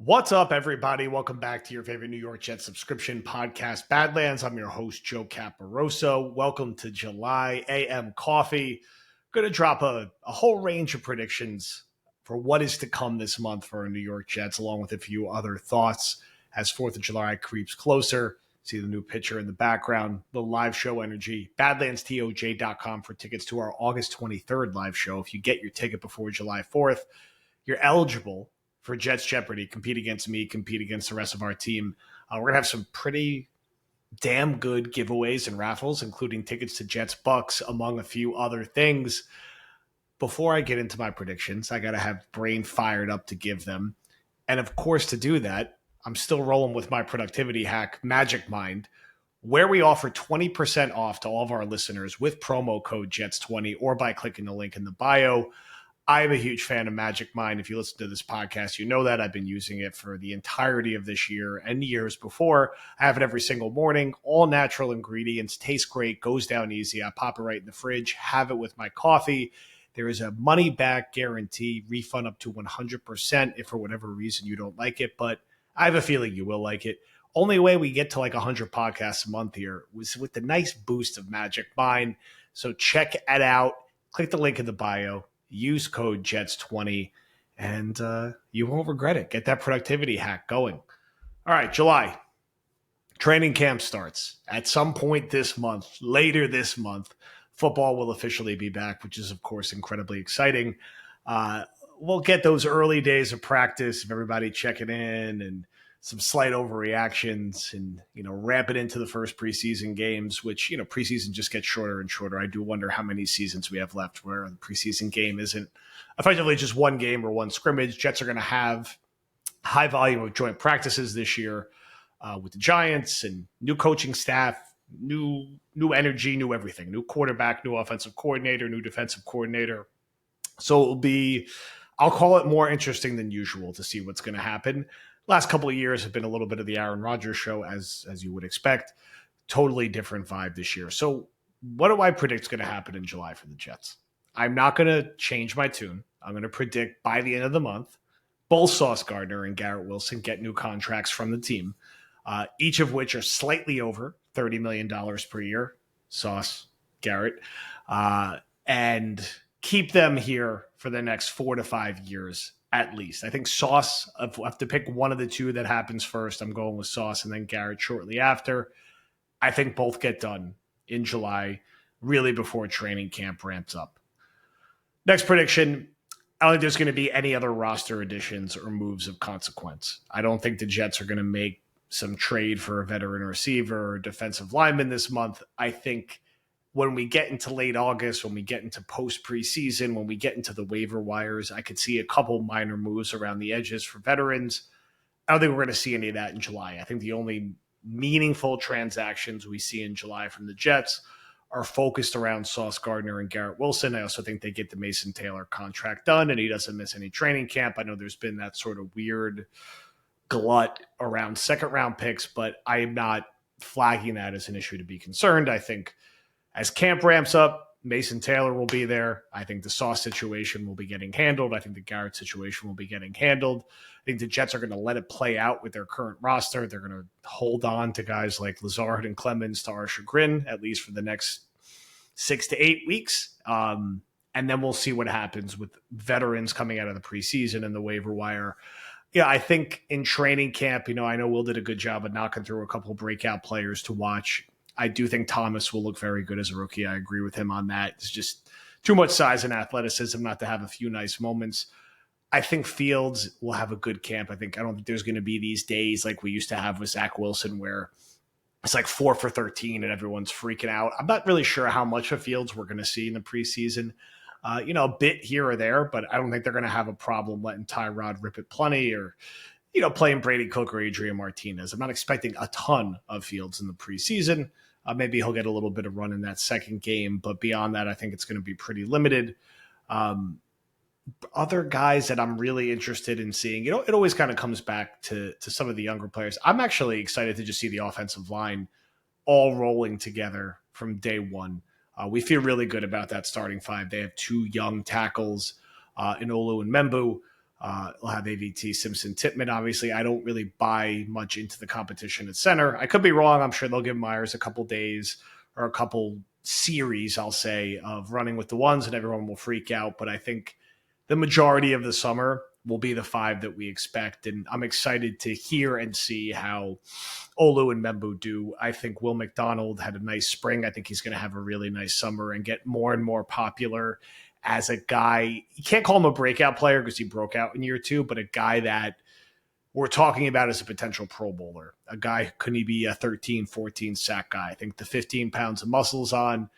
What's up, everybody? Welcome back to your favorite New York Jets subscription podcast, Badlands. I'm your host, Joe Caporoso. Welcome to July AM Coffee. Going to drop a whole range of predictions for what is to come this month for our New York Jets, along with a few other thoughts as 4th of July creeps closer. See the new picture in the background, the live show energy. BadlandsTOJ.com for tickets to our August 23rd live show. If you get your ticket before July 4th, you're eligible for Jets Jeopardy. Compete against me, compete against the rest of our team. We're going to have some pretty damn good giveaways and raffles, including tickets to Jets Bucks, among a few other things. Before I get into my predictions, I got to have brain fired up to give them. And of course, to do that, I'm still rolling with my productivity hack, Magic Mind, where we offer 20% off to all of our listeners with promo code JETS20 or by clicking the link in the bio. I'm a huge fan of Magic Mind. If you listen to this podcast, you know that I've been using it for the entirety of this year and years before. I have it every single morning, all natural ingredients, tastes great, goes down easy. I pop it right in the fridge, have it with my coffee. There is a money back guarantee, refund up to 100% if for whatever reason you don't like it, but I have a feeling you will like it. Only way we get to like 100 podcasts a month here was with the nice boost of Magic Mind. So check it out. Click the link in the bio. Use code JETS20, and you won't regret it. Get that productivity hack going. All right, July. Training camp starts at some point this month, later this month. Football will officially be back, which is, of course, incredibly exciting. We'll get those early days of practice of everybody checking in and some slight overreactions and, ramp it into the first preseason games, which, preseason just gets shorter and shorter. I do wonder how many seasons we have left where the preseason game isn't effectively just one game or one scrimmage. Jets are going to have high volume of joint practices this year with the Giants and new coaching staff, new energy, new everything, new quarterback, new offensive coordinator, new defensive coordinator. So it will be, I'll call it more interesting than usual to see what's going to happen. Last couple of years have been a little bit of the Aaron Rodgers show, as you would expect. Totally different vibe this year. So what do I predict is going to happen in July for the Jets? I'm not going to change my tune. I'm going to predict by the end of the month, both Sauce Gardner and Garrett Wilson get new contracts from the team, each of which are slightly over $30 million per year. Sauce, Garrett. And keep them here for the next 4 to 5 years at least. I think Sauce, if I have to pick one of the two that happens first, I'm going with Sauce and then Garrett shortly after. I think both get done in July, really before training camp ramps up. Next prediction, I don't think there's going to be any other roster additions or moves of consequence. I don't think the Jets are going to make some trade for a veteran receiver or defensive lineman this month. I think when we get into late August, when we get into post preseason, when we get into the waiver wires, I could see a couple minor moves around the edges for veterans. I don't think we're going to see any of that in July. I think the only meaningful transactions we see in July from the Jets are focused around Sauce Gardner and Garrett Wilson. I also think they get the Mason Taylor contract done and he doesn't miss any training camp. I know there's been that sort of weird glut around second round picks, but I am not flagging that as an issue to be concerned. I think as camp ramps up, Mason Taylor will be there. I think the Sauce situation will be getting handled. I think the Garrett situation will be getting handled. I think the Jets are going to let it play out with their current roster. They're going to hold on to guys like Lazard and Clemens to our chagrin, at least for the next 6 to 8 weeks. And then we'll see what happens with veterans coming out of the preseason and the waiver wire. Yeah, I think in training camp, I know Will did a good job of knocking through a couple of breakout players to watch. I do think Thomas will look very good as a rookie. I agree with him on that. It's just too much size and athleticism not to have a few nice moments. I think Fields will have a good camp. I don't think there's going to be these days like we used to have with Zach Wilson where it's like 4 for 13 and everyone's freaking out. I'm not really sure how much of Fields we're going to see in the preseason. A bit here or there, but I don't think they're going to have a problem letting Tyrod rip it plenty or, playing Brady Cook or Adrian Martinez. I'm not expecting a ton of Fields in the preseason. Maybe he'll get a little bit of run in that second game, but beyond that, I think it's going to be pretty limited. Other guys that I'm really interested in seeing, it always kind of comes back to some of the younger players. I'm actually excited to just see the offensive line all rolling together from day one. We feel really good about that starting five. They have 2 young tackles, Inolu and Membu. We'll have AVT, Simpson, Titman. Obviously, I don't really buy much into the competition at center. I could be wrong. I'm sure they'll give Myers a couple days or a couple series, I'll say, of running with the ones, and everyone will freak out. But I think the majority of the summer will be the 5 that we expect. And I'm excited to hear and see how Olu and Membu do. I think Will McDonald had a nice spring. I think he's going to have a really nice summer and get more and more popular as a guy. You can't call him a breakout player because he broke out in year 2, but a guy that we're talking about as a potential Pro Bowler. A guy, couldn't he be a 13, 14 sack guy? I think the 15 pounds of muscles on,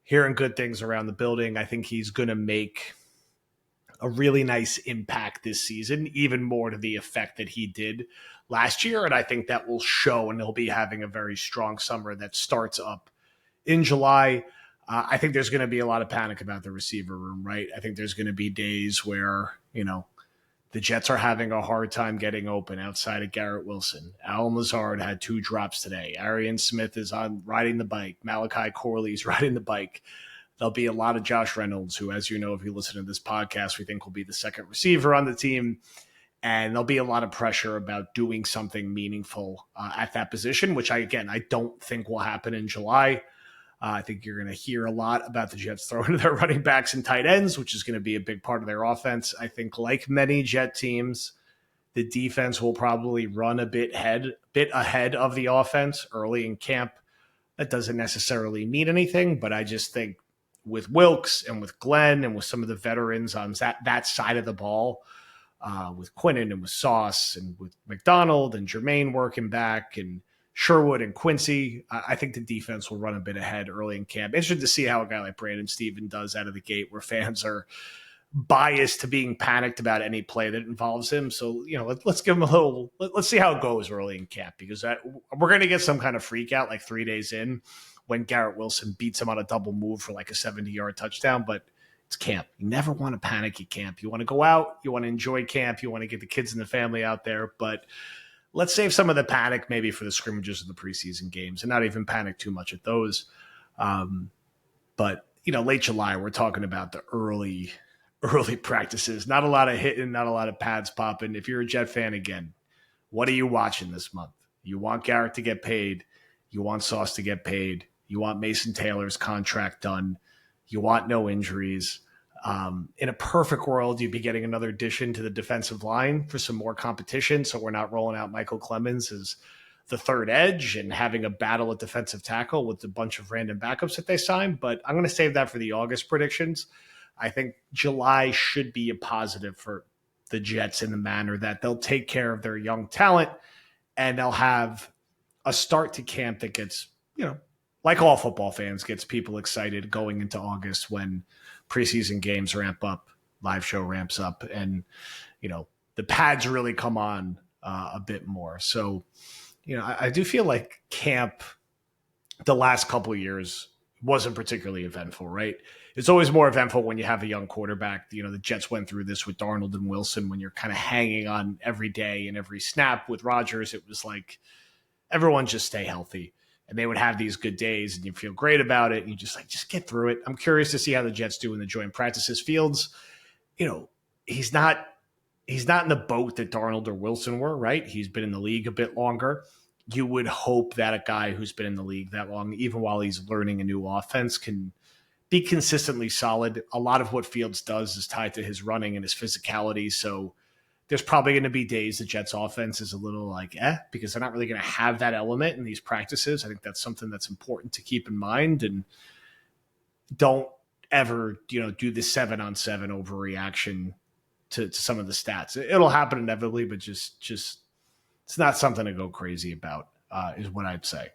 hearing good things around the building. I think he's going to make a really nice impact this season, even more to the effect that he did last year. And I think that will show, and he'll be having a very strong summer that starts up in July. I think there's going to be a lot of panic about the receiver room, right? I think there's going to be days where, the Jets are having a hard time getting open outside of Garrett Wilson. Al Lazard had 2 drops today. Arian Smith is on riding the bike. Malachi Corley is riding the bike. There'll be a lot of Josh Reynolds, who, as you know, if you listen to this podcast, we think will be the second receiver on the team. And there'll be a lot of pressure about doing something meaningful at that position, which I don't think will happen in July. I think you're going to hear a lot about the Jets throwing to their running backs and tight ends, which is going to be a big part of their offense. I think, like many Jet teams, the defense will probably run a bit ahead of the offense early in camp. That doesn't necessarily mean anything, but I just think with Wilkes and with Glenn and with some of the veterans on that side of the ball, with Quinnen and with Sauce and with McDonald and Jermaine working back and Sherwood and Quincy, I think the defense will run a bit ahead early in camp. Interested to see how a guy like Brandon Stephen does out of the gate, where fans are biased to being panicked about any play that involves him. So, let's give him let's see how it goes early in camp, because we're going to get some kind of freak out like 3 days in when Garrett Wilson beats him on a double move for like a 70-yard touchdown. But it's camp. You never want to panic at camp. You want to go out. You want to enjoy camp. You want to get the kids and the family out there. But let's save some of the panic maybe for the scrimmages of the preseason games and not even panic too much at those. But, late July, we're talking about the early practices. Not a lot of hitting, not a lot of pads popping. If you're a Jet fan, again, what are you watching this month? You want Garrett to get paid. You want Sauce to get paid. You want Mason Taylor's contract done. You want no injuries. In a perfect world, you'd be getting another addition to the defensive line for some more competition, so we're not rolling out Michael Clemens as the third edge and having a battle at defensive tackle with a bunch of random backups that they signed. But I'm going to save that for the August predictions. I think July should be a positive for the Jets in the manner that they'll take care of their young talent and they'll have a start to camp that gets, like all football fans, gets people excited going into August when preseason games ramp up, live show ramps up, and, the pads really come on a bit more. So, I do feel like camp the last couple of years wasn't particularly eventful, right? It's always more eventful when you have a young quarterback. The Jets went through this with Darnold and Wilson when you're kind of hanging on every day and every snap. With Rodgers, it was like everyone just stay healthy. And they would have these good days and you feel great about it. And you just get through it. I'm curious to see how the Jets do in the joint practices. Fields, he's not in the boat that Darnold or Wilson were, right? He's been in the league a bit longer. You would hope that a guy who's been in the league that long, even while he's learning a new offense, can be consistently solid. A lot of what Fields does is tied to his running and his physicality. So there's probably going to be days the Jets offense is a little because they're not really going to have that element in these practices. I think that's something that's important to keep in mind, and don't ever, do the 7-on-7 overreaction to some of the stats. It'll happen inevitably, but just it's not something to go crazy about, is what I'd say.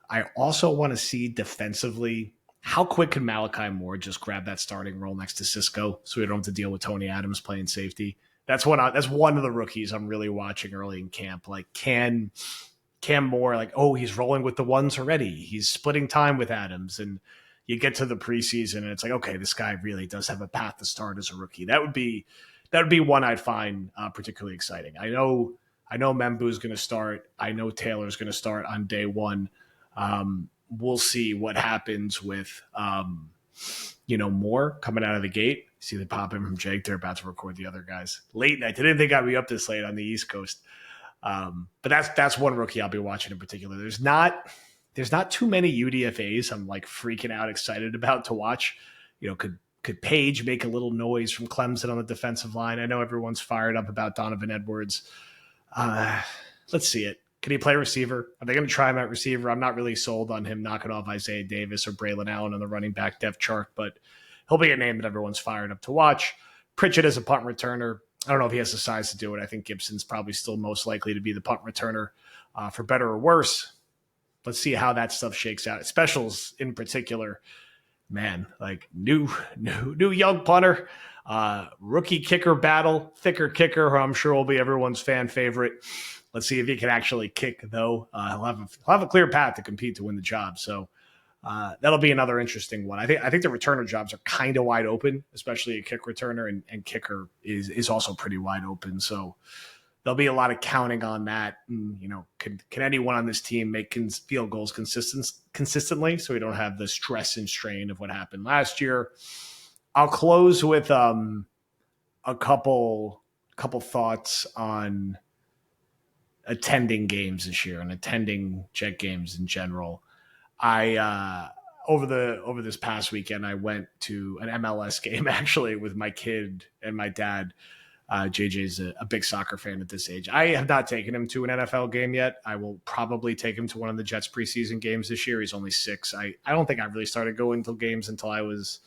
I also want to see defensively, how quick can Malachi Moore just grab that starting role next to Cisco so we don't have to deal with Tony Adams playing safety? That's one of the rookies I'm really watching early in camp. Like, can Moore, he's rolling with the ones already. He's splitting time with Adams, and you get to the preseason and it's like, okay, this guy really does have a path to start as a rookie. That would be one I'd find particularly exciting. I know Membu's going to start. I know Taylor's going to start on day one. We'll see what happens with Moore coming out of the gate. See the pop in from Jake. They're about to record the other guys. Late night. They didn't think I'd be up this late on the East Coast. But that's one rookie I'll be watching in particular. There's not too many UDFAs I'm like freaking out excited about to watch. Could Page make a little noise from Clemson on the defensive line? I know everyone's fired up about Donovan Edwards. Let's see it. Can he play receiver? Are they going to try him at receiver? I'm not really sold on him knocking off Isaiah Davis or Braylon Allen on the running back depth chart, but he'll be a name that everyone's fired up to watch. Pritchett is a punt returner. I don't know if he has the size to do it. I think Gibson's probably still most likely to be the punt returner for better or worse. Let's see how that stuff shakes out. Specials in particular, man, like new young punter, rookie kicker battle, thicker kicker, who I'm sure will be everyone's fan favorite. Let's see if he can actually kick, though. He'll have a clear path to compete to win the job. So that'll be another interesting one. I think the returner jobs are kind of wide open, especially a kick returner, and kicker is also pretty wide open. So there'll be a lot of counting on that. And, can anyone on this team make field goals consistently so we don't have the stress and strain of what happened last year? I'll close with a couple thoughts on attending games this year and attending Jet games in general. I over this past weekend, I went to an MLS game actually with my kid and my dad. JJ's a big soccer fan at this age. I have not taken him to an NFL game yet. I will probably take him to one of the Jets preseason games this year. He's only 6. I don't think I really started going to games until I was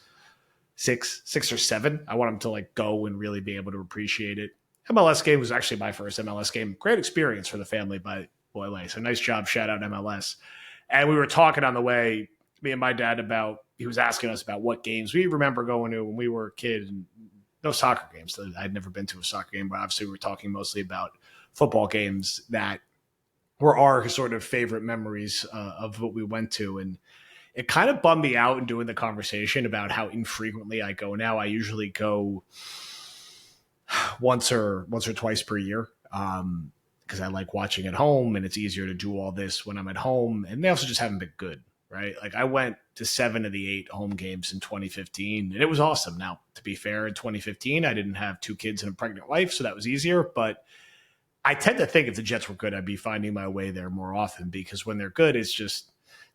6 or 7. I want him to like go and really be able to appreciate it. MLS game was actually my first MLS game. Great experience for the family by way. So nice job. Shout out MLS. And we were talking on the way, me and my dad, about, he was asking us about what games we remember going to when we were a kid. And no soccer games. I'd never been to a soccer game, but obviously we were talking mostly about football games that were our sort of favorite memories of what we went to. And it kind of bummed me out in doing the conversation about how infrequently I go now. I usually go once or twice per year because I like watching at home, and it's easier to do all this when I'm at home. And they also just haven't been good, right? Like I went to 7 of the 8 home games in 2015, and it was awesome. Now, to be fair, in 2015, I didn't have 2 kids and a pregnant wife, so that was easier. But I tend to think if the Jets were good, I'd be finding my way there more often, because when they're good, it's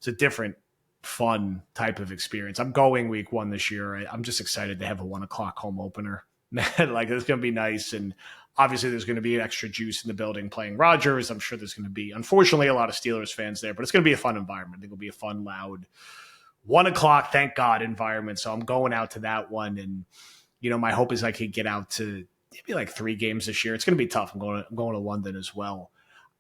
a different fun type of experience. I'm going week 1 this year. I'm just excited to have a 1:00 home opener. Man, like it's going to be nice. And obviously there's going to be extra juice in the building playing Rodgers. I'm sure there's going to be, unfortunately, a lot of Steelers fans there, but it's going to be a fun environment. I think it'll be a fun, loud 1:00, thank God, environment. So I'm going out to that one. And, my hope is I could get out to maybe like 3 games this year. It's going to be tough. I'm going to London as well.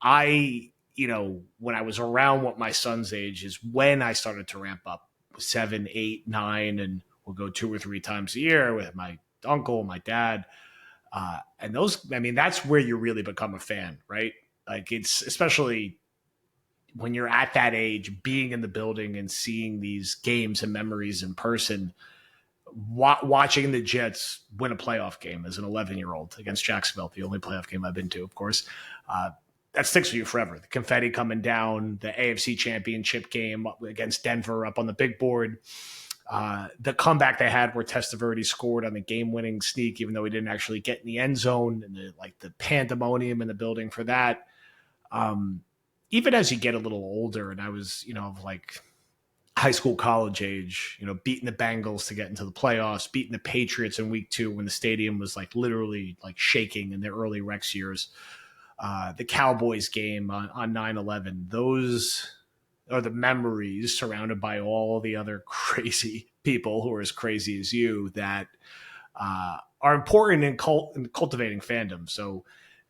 When I was around what my son's age is when I started to ramp up 7, 8, 9, and we'll go 2 or 3 times a year with my uncle, my dad. And that's where you really become a fan, right? Like it's especially when you're at that age, being in the building and seeing these games and memories in person, watching the Jets win a playoff game as an 11-year-old against Jacksonville, the only playoff game I've been to, of course, that sticks with you forever. The confetti coming down, the AFC Championship game against Denver up on the big board, the comeback they had where Testaverde scored on the game-winning sneak, even though he didn't actually get in the end zone, and the pandemonium in the building for that. Even as you get a little older, and I was, like high school, college age, beating the Bengals to get into the playoffs, beating the Patriots in week 2 when the stadium was like literally like shaking in their early Rex years. The Cowboys game on 9/11, those are the memories surrounded by all the other crazy people who are as crazy as you that are important in cultivating fandom. So,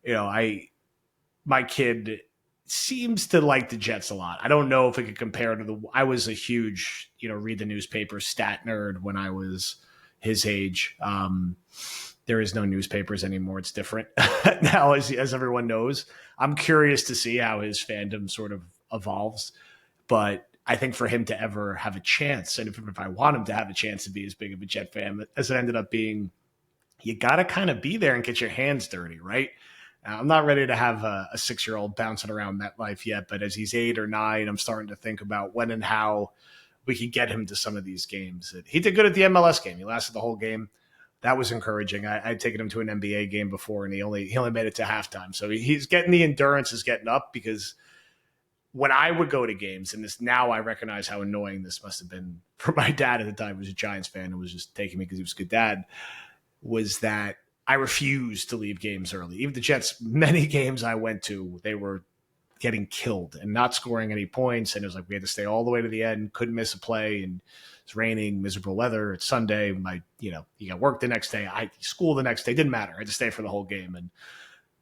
my kid seems to like the Jets a lot. I don't know if it could compare to I was a huge, read the newspaper stat nerd when I was his age. There is no newspapers anymore. It's different now, as everyone knows. I'm curious to see how his fandom sort of evolves. But I think for him to ever have a chance, and if I want him to have a chance to be as big of a Jet fan as it ended up being, you got to kind of be there and get your hands dirty, right? I'm not ready to have a 6-year-old bouncing around MetLife yet, but as he's 8 or 9, I'm starting to think about when and how we could get him to some of these games. He did good at the MLS game. He lasted the whole game. that was encouraging. I'd taken him to an NBA game before, and he only made it to halftime. So he's getting the endurance is getting up, because when I would go to games, and this now I recognize how annoying this must have been for my dad at the time, who was a Giants fan and was just taking me because he was a good dad, was that I refused to leave games early. Even the Jets, many games I went to, they were getting killed and not scoring any points. And it was like we had to stay all the way to the end, couldn't miss a play. And it's raining, miserable weather. It's Sunday. You got work the next day. School the next day. Didn't matter. I had to stay for the whole game. And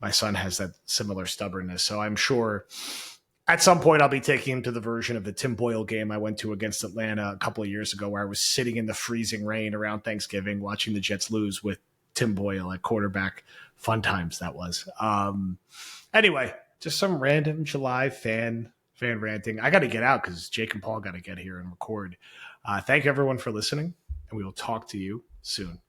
my son has that similar stubbornness. So I'm sure at some point I'll be taking him to the version of the Tim Boyle game I went to against Atlanta a couple of years ago, where I was sitting in the freezing rain around Thanksgiving watching the Jets lose with Tim Boyle at quarterback. Fun times that was. Anyway, just some random July fan ranting. I got to get out because Jake and Paul got to get here and record. Thank you everyone for listening, and we will talk to you soon.